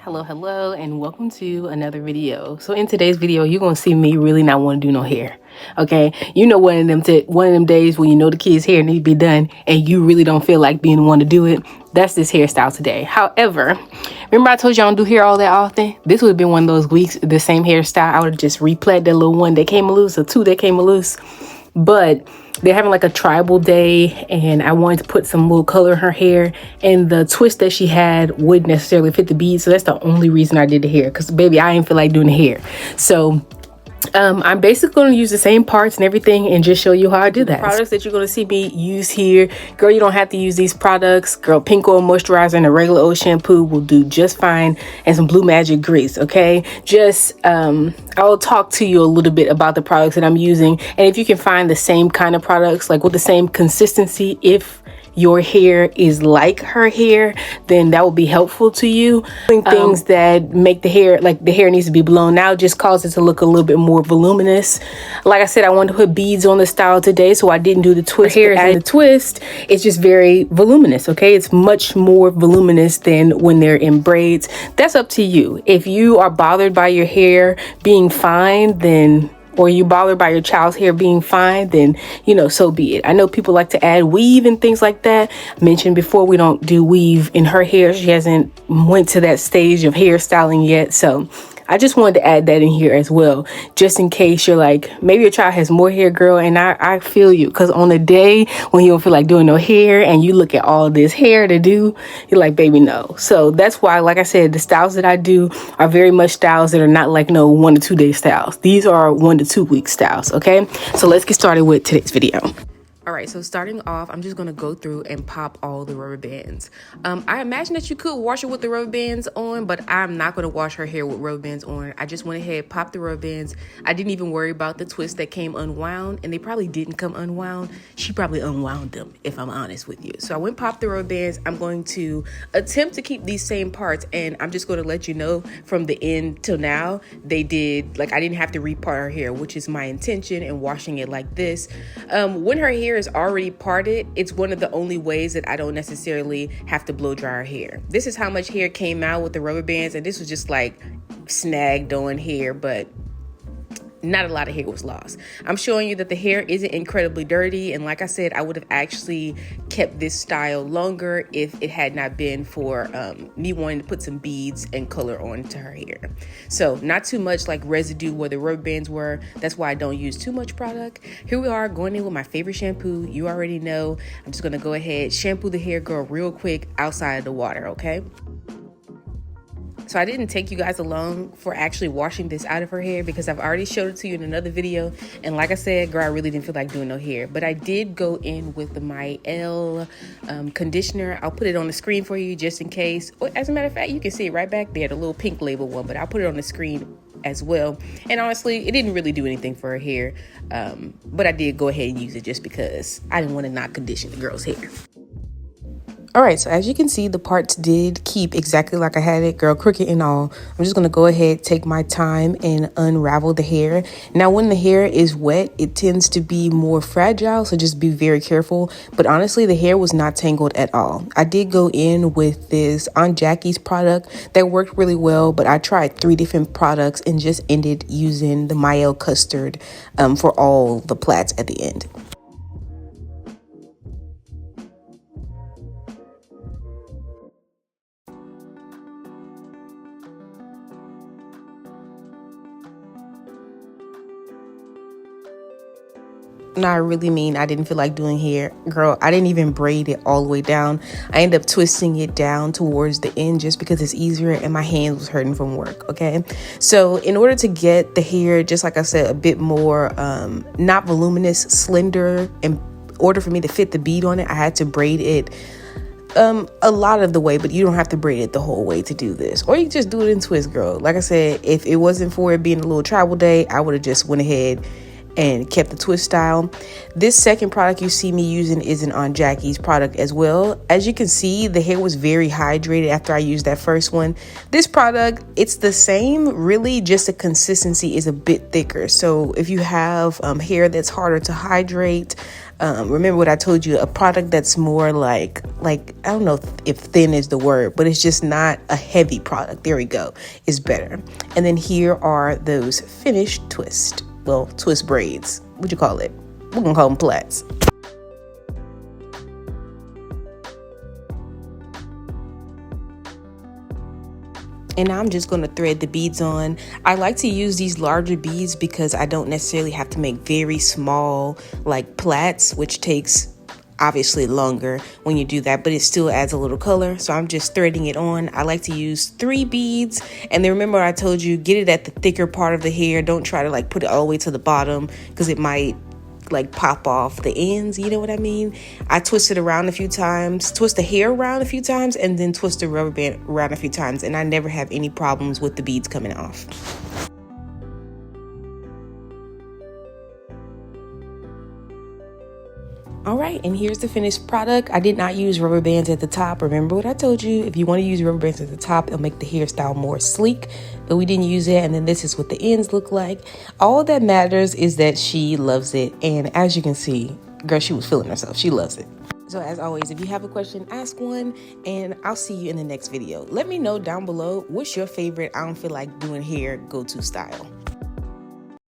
Hello, and welcome to another video. So in today's video, you're gonna see me really not want to do no hair. Okay, you know, one of them days when you know the kid's hair need to be done, and you really don't feel like being the one to do it. That's this hairstyle today. However, remember I told you I don't do hair all that often. This would have been one of those weeks, the same hairstyle. I would have just replat that little one that came loose or two that came loose, but they're having like a tribal day and I wanted to put some little color in her hair, and the twist that she had wouldn't necessarily fit the beads. So that's the only reason I did the hair, because baby, I didn't feel like doing the hair. So I'm basically going to use the same parts and everything and just show you how I do that. The products that you're going to see me use here, girl, you don't have to use these products. Girl, pink oil moisturizer and a regular old shampoo will do just fine, and some Blue Magic grease. Okay, just I'll talk to you a little bit about the products that I'm using, and if you can find the same kind of products, like with the same consistency, if your hair is like her hair, then that will be helpful to you. Things that make the hair, like the hair needs to be blown out, just cause it to look a little bit more voluminous. Like I said, I wanted to put beads on the style today, so I didn't do the twist. Hair is in the twist, it's just very voluminous. Okay, it's much more voluminous than when they're in braids. That's up to you. If you are bothered by your hair being fine, then or you bothered by your child's hair being fine, then, you know, so be it. I know people like to add weave and things like that. I mentioned before, we don't do weave in her hair. She hasn't went to that stage of hairstyling yet. So I just wanted to add that in here as well, just in case you're like, maybe your child has more hair, girl. And I feel you, because on a day when you don't feel like doing no hair and you look at all this hair to do, you're like, baby, no. So that's why, like I said, the styles that I do are very much styles that are not like no 1 to 2 day styles. These are 1 to 2 week styles. Okay, so let's get started with today's video. All right, so starting off, I'm just going to go through and pop all the rubber bands. I imagine that you could wash her with the rubber bands on, but I'm not going to wash her hair with rubber bands on. I just went ahead, popped the rubber bands. I didn't even worry about the twist that came unwound, and they probably didn't come unwound. She probably unwound them, if I'm honest with you. So I went popped the rubber bands. I'm going to attempt to keep these same parts, and I'm just going to let you know from the end till now, they did, like, I didn't have to repart her hair, which is my intention in washing it like this. When her hair is already parted, it's one of the only ways that I don't necessarily have to blow dry her hair. This is how much hair came out with the rubber bands, and this was just like snagged on hair, but not a lot of hair was lost. I'm showing you that the hair isn't incredibly dirty, and like I said, I would have actually kept this style longer if it had not been for me wanting to put some beads and color onto her hair. So not too much like residue where the rubber bands were. That's why I don't use too much product. Here we are going in with my favorite shampoo. You already know. I'm just gonna go ahead, shampoo the hair, girl, real quick outside of the water, okay? So I didn't take you guys along for actually washing this out of her hair, because I've already showed it to you in another video. And like I said, girl, I really didn't feel like doing no hair. But I did go in with the mielle conditioner. I'll put it on the screen for you just in case. As a matter of fact, you can see it right back there, the little pink label one. But I'll put it on the screen as well. And honestly, it didn't really do anything for her hair. But I did go ahead and use it just because I didn't want to not condition the girl's hair. All right, so as you can see, the parts did keep exactly like I had it, girl, crooked and all. I'm just going to go ahead, take my time and unravel the hair. Now, when the hair is wet, it tends to be more fragile, so just be very careful. But honestly, the hair was not tangled at all. I did go in with this Aunt Jackie's product that worked really well, but I tried 3 different products and just ended using the mielle custard for all the plaits at the end. No, I really mean I didn't feel like doing hair. Girl, I didn't even braid it all the way down. I ended up twisting it down towards the end just because it's easier, and my hand was hurting from work, okay? So in order to get the hair, just like I said, a bit more not voluminous, slender, in order for me to fit the bead on it, I had to braid it a lot of the way, but you don't have to braid it the whole way to do this, or you can just do it in twist, girl. Like I said, if it wasn't for it being a little travel day, I would have just went ahead and kept the twist style. This second product you see me using is an Aunt Jackie's product as well. As you can see, the hair was very hydrated after I used that first one. This product, it's the same, really, just the consistency is a bit thicker. So if you have hair that's harder to hydrate, remember what I told you, a product that's more like I don't know if thin is the word, but it's just not a heavy product. There we go. It's better. And then here are those finished twist braids. What'd you call it? We're gonna call them plaits. And now I'm just going to thread the beads on. I like to use these larger beads because I don't necessarily have to make very small like plaits, which takes obviously longer when you do that, but it still adds a little color. So I'm just threading it on. I like to use 3 beads. And then remember I told you, get it at the thicker part of the hair. Don't try to like put it all the way to the bottom because it might like pop off the ends, you know what I mean? I twist it around a few times, twist the hair around a few times, and then twist the rubber band around a few times, and I never have any problems with the beads coming off. All right, and here's the finished product. I did not use rubber bands at the top. Remember what I told you, if you want to use rubber bands at the top, it'll make the hairstyle more sleek, but we didn't use it. And then this is what the ends look like. All that matters is that she loves it. And as you can see, girl, she was feeling herself. She loves it. So as always, if you have a question, ask one, and I'll see you in the next video. Let me know down below, what's your favorite I don't feel like doing hair go-to style?